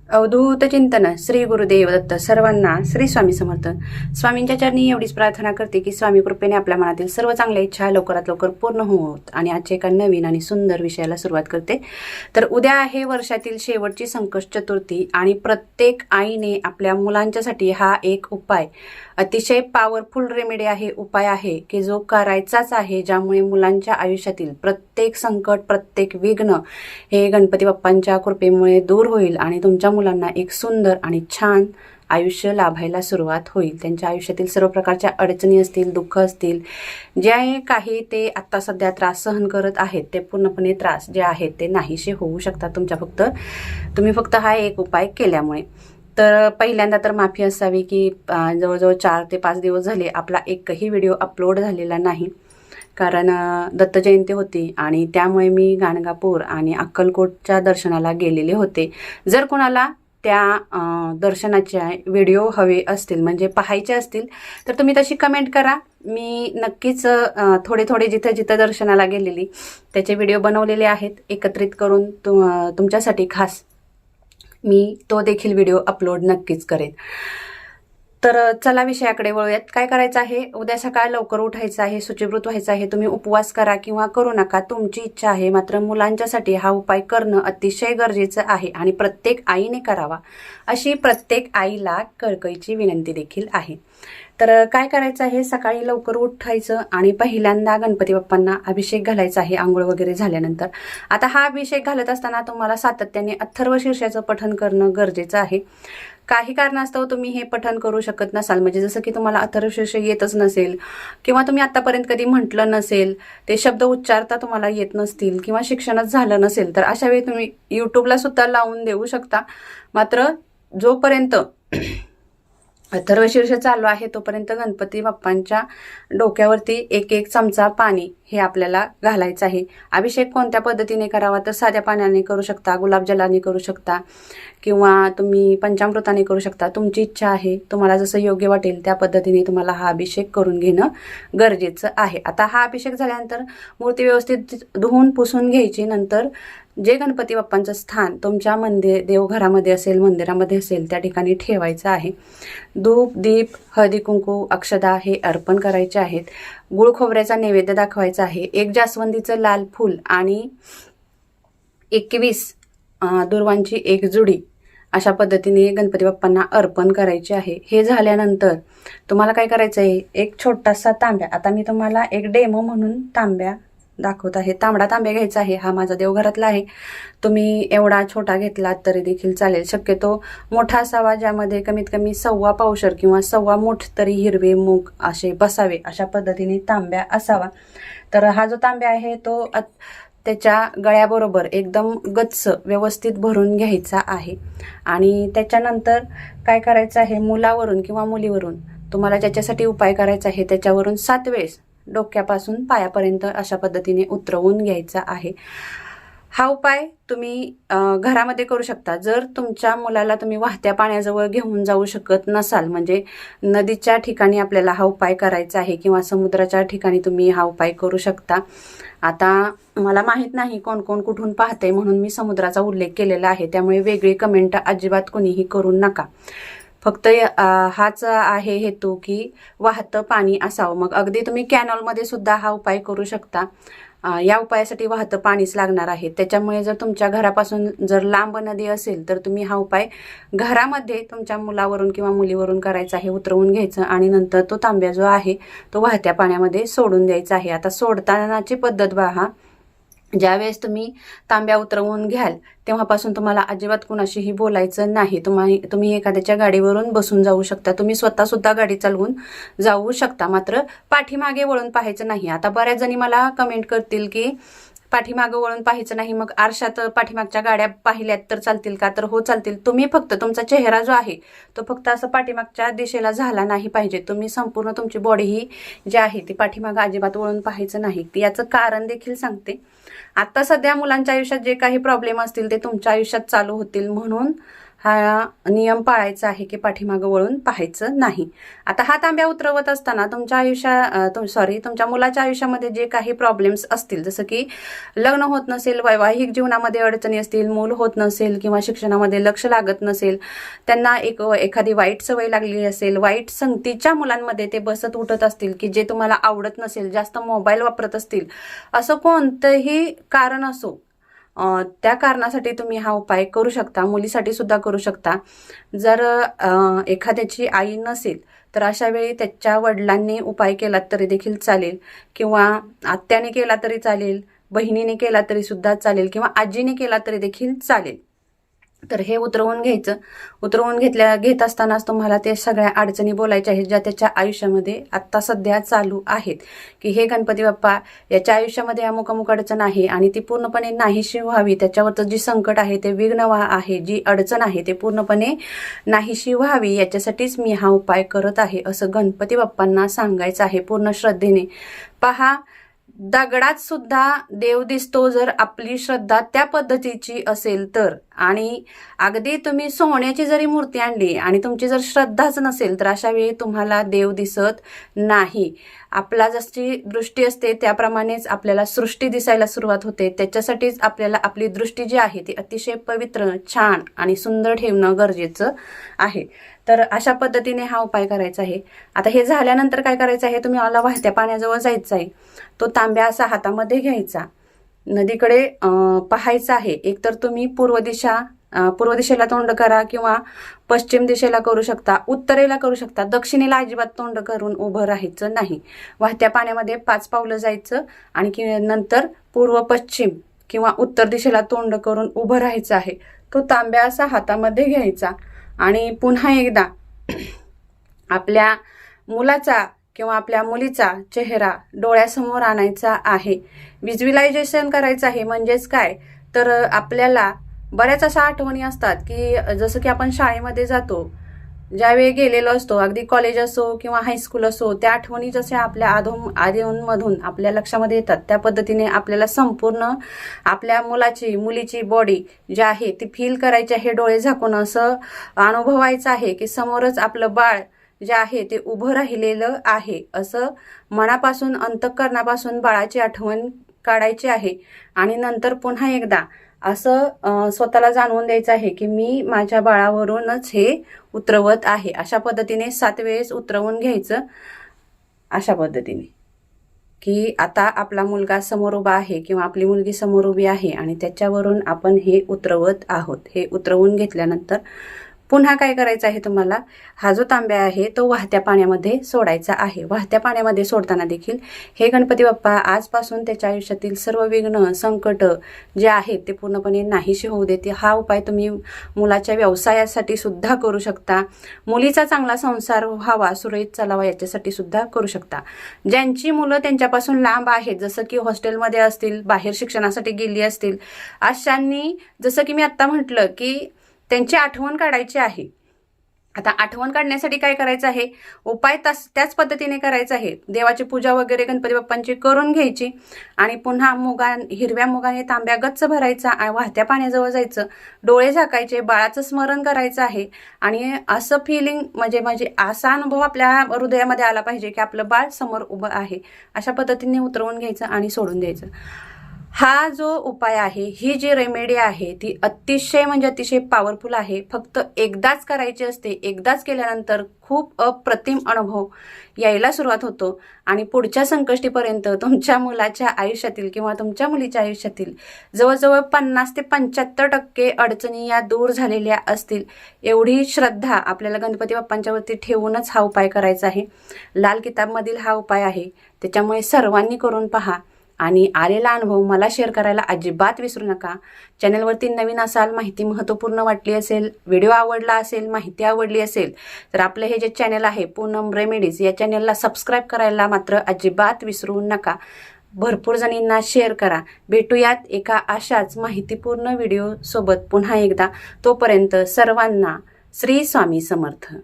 अवधूत चिंतन श्री गुरुदेव दत्त सर्वांना श्री स्वामी समर्थ। स्वामींच्या चरणी एवढीच प्रार्थना करते की स्वामी कृपेने आपल्या मनातील सर्व चांगल्या इच्छा लवकरात लवकर पूर्ण होत आणि आजच्या एका नवीन आणि सुंदर विषयाला सुरुवात करते। तर उद्या आहे वर्षातील शेवटची संकष्ट चतुर्थी आणि प्रत्येक आईने आपल्या मुलांच्यासाठी हा एक उपाय अतिशय पॉवरफुल रेमेडी आहे, उपाय आहे की जो करायचाच आहे, ज्यामुळे मुलांच्या आयुष्यातील प्रत्येक संकट प्रत्येक विघ्न हे गणपती बाप्पांच्या कृपेमुळे दूर होईल आणि तुमच्या मुलांना एक सुंदर आणि छान आयुष्य लाभायला सुरुवात होईल। त्यांच्या आयुष्यातील सर्व प्रकारच्या अडचणी असतील, दुःख असतील, जे काही ते आत्ता सध्या त्रास सहन करत आहेत, ते पूर्णपणे त्रास जे आहेत ते नाहीसे होऊ शकतात तुम्ही फक्त हा एक उपाय केल्यामुळे। तर पहिल्यांदा तर माफी असावी की जवळजवळ 4 ते 5 दिवस झाले आपला एकही व्हिडिओ अपलोड झालेला नाही, कारण दत्त जयंती होती आणि त्यामुळे मी गाणगापूर आणि अक्कलकोटच्या दर्शनाला गेलेले होते। जर कोणाला त्या दर्शनाचे व्हिडिओ हवे असतील म्हणजे पाहायचे असतील तर तुम्ही तशी कमेंट करा, मी नक्कीच थोडे थोडे जिथं दर्शनाला गेलेली त्याचे व्हिडिओ बनवलेले आहेत एकत्रित करून तुमच्यासाठी खास मी तो देखील व्हिडिओ अपलोड नक्कीच करेन। तर चला विषयाकडे वळूयात। काय करायचं आहे, उद्या सकाळ लवकर उठायचं आहे, शुचिर्भूत व्हायचं आहे। तुम्ही उपवास करा किंवा करू नका, तुमची इच्छा आहे, मात्र मुलांच्यासाठी हा उपाय करणं अतिशय गरजेचं आहे आणि प्रत्येक आईने करावा अशी प्रत्येक आईला कळकळीची विनंती देखील आहे। तर काय करायचं आहे, सकाळी लवकर उठायचं आणि पहिल्यांदा गणपती बाप्पांना अभिषेक घालायचा आहे आंघोळ वगैरे झाल्यानंतर। आता हा अभिषेक घालत असताना तुम्हाला सातत्याने अथर्व शीर्षाचं पठण करणं गरजेचं आहे। काही कारणास्तव तुम्ही हे पठण करू शकत नसाल, म्हणजे जसं की तुम्हाला अथर्व शीर्ष येतच नसेल किंवा तुम्ही आतापर्यंत कधी म्हटलं नसेल, ते शब्द उच्चारता तुम्हाला येत नसतील किंवा शिक्षणच झालं नसेल, तर अशा वेळी तुम्ही यूट्यूबला सुद्धा लावून देऊ शकता। मात्र जोपर्यंत अथर्व शीर्ष चालू आहे तोपर्यंत गणपती बाप्पांच्या डोक्यावरती एक एक चमचा पाणी हे आपल्याला घालायचं आहे। अभिषेक कोणत्या पद्धतीने करावा, तर साध्या पाण्याने करू शकता, गुलाबजलाने करू शकता किंवा तुम्ही पंचामृताने करू शकता, तुमची इच्छा आहे, तुम्हाला जसं योग्य वाटेल त्या पद्धतीने तुम्हाला हा अभिषेक करून घेणं गरजेचं आहे। आता हा अभिषेक झाल्यानंतर मूर्ती व्यवस्थित धुवून पुसून घ्यायची। नंतर जे गणपती बाप्पांचं स्थान तुमच्या देवघरामध्ये असेल, मंदिरामध्ये असेल, त्या ठिकाणी ठेवायचं आहे। धूप दीप हळदी कुंकू अक्षदा हे अर्पण करायचे आहेत। गुळ खोबऱ्याचा नैवेद्य दाखवायचा आहे। एक जास्वंदीचं लाल फूल आणि 21 दुर्वांची एक जुडी अशा पद्धतीने गणपती बाप्पांना अर्पण करायचे आहे। हे झाल्यानंतर तुम्हाला काय करायचं आहे, एक छोटासा तांब्या, आता मी तुम्हाला एक डेमो म्हणून तांब्या दाखवत आहे। तांबडा तांब्या घ्यायचा आहे, हा माझा देवघरातला आहे, तुम्ही एवढा छोटा घेतलात तरी देखील चालेल। शक्यतो मोठा असावा, ज्यामध्ये कमीत कमी 1.25 पावशर किंवा 1.25 मूठ तरी हिरवे मूग असे बसावे, अशा पद्धतीने तांब्या असावा। तर हा जो तांब्या आहे तो त्याच्या गळ्याबरोबर एकदम गच्च व्यवस्थित भरून घ्यायचा आहे आणि त्याच्यानंतर काय करायचं आहे, मुलावरून किंवा मुलीवरून तुम्हाला ज्याच्यासाठी उपाय करायचा आहे त्याच्यावरून 7 वेळेस डोक्यापासून पायापर्यंत अशा पद्धतीने उतरवून घ्यायचा आहे। हा उपाय तुम्ही घरामध्ये करू शकता। जर तुमच्या मुलाला तुम्ही वाहत्या पाण्याजवळ घेऊन जाऊ शकत नसाल, म्हणजे नदीच्या ठिकाणी आपल्याला हा उपाय करायचा आहे किंवा समुद्राच्या ठिकाणी तुम्ही हा उपाय करू शकता। आता मला माहित नाही कोण कोण कुठून पाहते म्हणून मी समुद्राचा उल्लेख केलेला आहे, त्यामुळे वेगळी कमेंट अजिबात कोणीही करू नका। फक्त हाच आहे हेतू की वाहतं पाणी असावं। मग अगदी तुम्ही कॅनॉलमध्ये सुद्धा हा उपाय करू शकता। या उपायासाठी वाहतं पाणीच लागणार आहे, त्याच्यामुळे जर तुमच्या घरापासून जर लांब नदी असेल तर तुम्ही हा उपाय घरामध्ये तुमच्या मुलावरून किंवा मुलीवरून करायचा आहे, उतरवून घ्यायचं आणि नंतर तो तांब्या जो आहे तो वाहत्या पाण्यामध्ये सोडून द्यायचा आहे। आता सोडतानाची पद्धत पहा, ज्यावेळेस तुम्ही तांब्या उतरवून घ्याल तेव्हापासून तुम्हाला अजिबात कुणाशीही बोलायचं नाही। तुम्ही एखाद्याच्या गाडीवरून बसून जाऊ शकता, तुम्ही स्वतः सुद्धा गाडी चालवून जाऊ शकता, मात्र पाठीमागे वळून पाहायचं नाही। आता बऱ्याच जणी मला कमेंट करतील की पाठीमागं वळून पाहायचं नाही, मग आरशात पाठीमागच्या गाड्या पाहिल्यात तर चालतील का, तर हो चालतील। तुम्ही फक्त तुमचा चेहरा जो आहे तो फक्त असं पाठीमागच्या दिशेला झाला नाही पाहिजे, तुम्ही संपूर्ण तुमची बॉडी ही जी आहे ती पाठीमागं अजिबात वळून पाहायचं नाही। याचं कारण देखील सांगते। आता सध्या मुलांच्या आयुष्यात जे काही प्रॉब्लेम असतील ते तुमच्या आयुष्यात चालू होतील, म्हणून हा नियम पाळायचा आहे की पाठीमागं वळून पाहायचं नाही. आता हा तांब्या उतरवत असताना तुमच्या मुलाच्या आयुष्यामध्ये जे काही प्रॉब्लेम्स असतील, जसं की लग्न होत नसेल, वैवाहिक जीवनामध्ये अडचणी असतील, मूल होत नसेल किंवा शिक्षणामध्ये लक्ष लागत नसेल, त्यांना एखादी वाईट सवय लागली असेल, वाईट संगतीच्या मुलांमध्ये ते बसत उठत असतील की जे तुम्हाला आवडत नसेल, जास्त मोबाईल वापरत असतील, असं कोणतंही कारण असो, त्या कारणासाठी तुम्ही हा उपाय करू शकता. मुलीसाठी सुद्धा करू शकता. जर एखाद्याची आई नसेल तर अशा वेळी त्याच्या वडिलांनी उपाय केला तरी देखील चालेल, किंवा आत्याने केला तरी चालेल, बहिणीने केला तरी सुद्धा चालेल, किंवा आजीने केला तरी देखील चालेल. तर हे उतरवून घ्यायचं. उतरवून घेत असतानाच तुम्हाला ते सगळ्या अडचणी बोलायच्या आहेत ज्या त्याच्या आयुष्यामध्ये आत्ता सध्या चालू आहेत, की हे गणपती बाप्पा, याच्या आयुष्यामध्ये अमुक अडचण आहे आणि ती पूर्णपणे नाहीशी व्हावी. त्याच्यावरचं जी संकट आहे ते विघ्न आहे, जी अडचण आहे ते पूर्णपणे नाहीशी व्हावी, याच्यासाठीच मी हा उपाय करत आहे, असं गणपती बाप्पांना सांगायचं आहे पूर्ण श्रद्धेने. पहा, दगडात सुद्धा देव दिसतो जर आपली श्रद्धा त्या पद्धतीची असेल तर. आणि अगदी तुम्ही सोन्याची जरी मूर्ती आणली आणि तुमची जर श्रद्धाच नसेल तर अशा वेळी तुम्हाला देव दिसत नाही. आपला जशी दृष्टी असते त्याप्रमाणेच आपल्याला सृष्टी दिसायला सुरुवात होते. त्याच्यासाठीच आपल्याला आपली दृष्टी जी आहे ती अतिशय पवित्र, छान आणि सुंदर ठेवणं गरजेचं आहे. तर अशा पद्धतीने हा उपाय करायचा आहे. आता हे झाल्यानंतर काय करायचं आहे, तुम्ही मला वाहत्या पाण्याजवळ जायचं आहे. तो तांब्या असा हातामध्ये घ्यायचा, नदीकडे पाहायचं आहे. एकतर तुम्ही पूर्व दिशेला तोंड करा किंवा पश्चिम दिशेला करू शकता, उत्तरेला करू शकता. दक्षिणेला अजिबात तोंड करून उभं राहायचं नाही. वाहत्या पाण्यामध्ये 5 पावलं जायचं आणि नंतर पूर्व, पश्चिम किंवा उत्तर दिशेला तोंड करून उभं राहायचं आहे. तो तांब्या असा हातामध्ये घ्यायचा आणि पुन्हा एकदा आपल्या मुलाचा किंवा आपल्या मुलीचा चेहरा डोळ्यासमोर आणायचा आहे. व्हिज्युअलायझेशन करायचं आहे. म्हणजेच काय तर आपल्याला बऱ्याच अशा आठवणी असतात की जसं की आपण शाळेमध्ये जातो, ज्यावेळी गेलेलो असतो, अगदी कॉलेज असो किंवा हायस्कूल असो, त्या आठवणी जशा आपल्या आधीमधून आपल्या लक्षामध्ये येतात, त्या पद्धतीने आपल्याला संपूर्ण आपल्या मुलीची बॉडी जी आहे ती फील करायची आहे. डोळे झाकून असं अनुभवायचं आहे की समोरच आपलं बाळ जे आहे ते उभं राहिलेलं आहे, असं मनापासून, अंतःकरणापासून बाळाची आठवण काढायची आहे. आणि नंतर पुन्हा एकदा असं स्वतःला जाणवून द्यायचं आहे की मी माझ्या बाळावरूनच हे उतरवत आहे. अशा पद्धतीने 7 वेळेस उतरवून घ्यायचं. अशा पद्धतीने की आता आपला मुलगा समोर उभा आहे किंवा आपली मुलगी समोर उभी आहे आणि त्याच्यावरून आपण हे उतरवत आहोत. हे उतरवून घेतल्यानंतर पुन्हा काय करायचं आहे तुम्हाला, हा जो तांब्या आहे तो वाहत्या पाण्यामध्ये सोडायचा आहे. वाहत्या पाण्यामध्ये सोडताना देखील हे गणपती बाप्पा आजपासून त्याच्या आयुष्यातील सर्व विघ्न, संकट जे आहेत ते पूर्णपणे नाहीशी होऊ देते. हा उपाय तुम्ही मुलाच्या व्यवसायासाठी सुद्धा करू शकता. मुलीचा चांगला संसार व्हावा, सुरळीत चालावा याच्यासाठी सुद्धा करू शकता. ज्यांची मुलं त्यांच्यापासून लांब आहेत, जसं की हॉस्टेलमध्ये असतील, बाहेर शिक्षणासाठी गेली असतील, अशांनी जसं की मी आत्ता म्हटलं की त्यांची आठवण काढायची आहे. आता आठवण काढण्यासाठी काय करायचं आहे, उपाय त्याच पद्धतीने करायचा आहे. देवाची पूजा वगैरे गणपती बाप्पांची करून घ्यायची आणि पुन्हा हिरव्या मुगाने तांब्या गच्च भरायचा आणि वाहत्या पाण्याजवळ जायचं, डोळे झाकायचे, बाळाचं स्मरण करायचं आहे. आणि असं फिलिंग म्हणजे असा अनुभव आपल्या हृदयामध्ये आला पाहिजे की आपलं बाळ समोर उभं आहे. अशा पद्धतीने उतरवून घ्यायचं आणि सोडून द्यायचं. हा जो उपाय आहे, ही जी रेमेडी आहे ती अतिशय पॉवरफुल आहे. फक्त एकदाच करायची असते. एकदाच केल्यानंतर खूप अप्रतिम अनुभव यायला सुरुवात होतो आणि पुढच्या संकष्टीपर्यंत तुमच्या मुलाच्या आयुष्यातील किंवा तुमच्या मुलीच्या आयुष्यातील जवळजवळ 50 ते 75% अडचणी या दूर झालेल्या असतील. एवढी श्रद्धा आपल्याला गणपती बाप्पांच्यावरती ठेवूनच हा उपाय करायचा आहे. लाल किताबमधील हा उपाय आहे, त्याच्यामुळे सर्वांनी करून पहा आणि आलेला अनुभव मला शेअर करायला अजिबात विसरू नका. चॅनलवरती नवीन असाल, माहिती महत्त्वपूर्ण वाटली असेल, व्हिडिओ आवडला असेल, माहिती आवडली असेल तर आपलं हे जे चॅनल आहे पूनम रेमेडीज, या चॅनलला सबस्क्राईब करायला मात्र अजिबात विसरू नका. भरपूर जणींना शेअर करा. भेटूयात एका अशाच माहितीपूर्ण व्हिडिओ सोबत पुन्हा एकदा. तोपर्यंत सर्वांना श्री स्वामी समर्थ.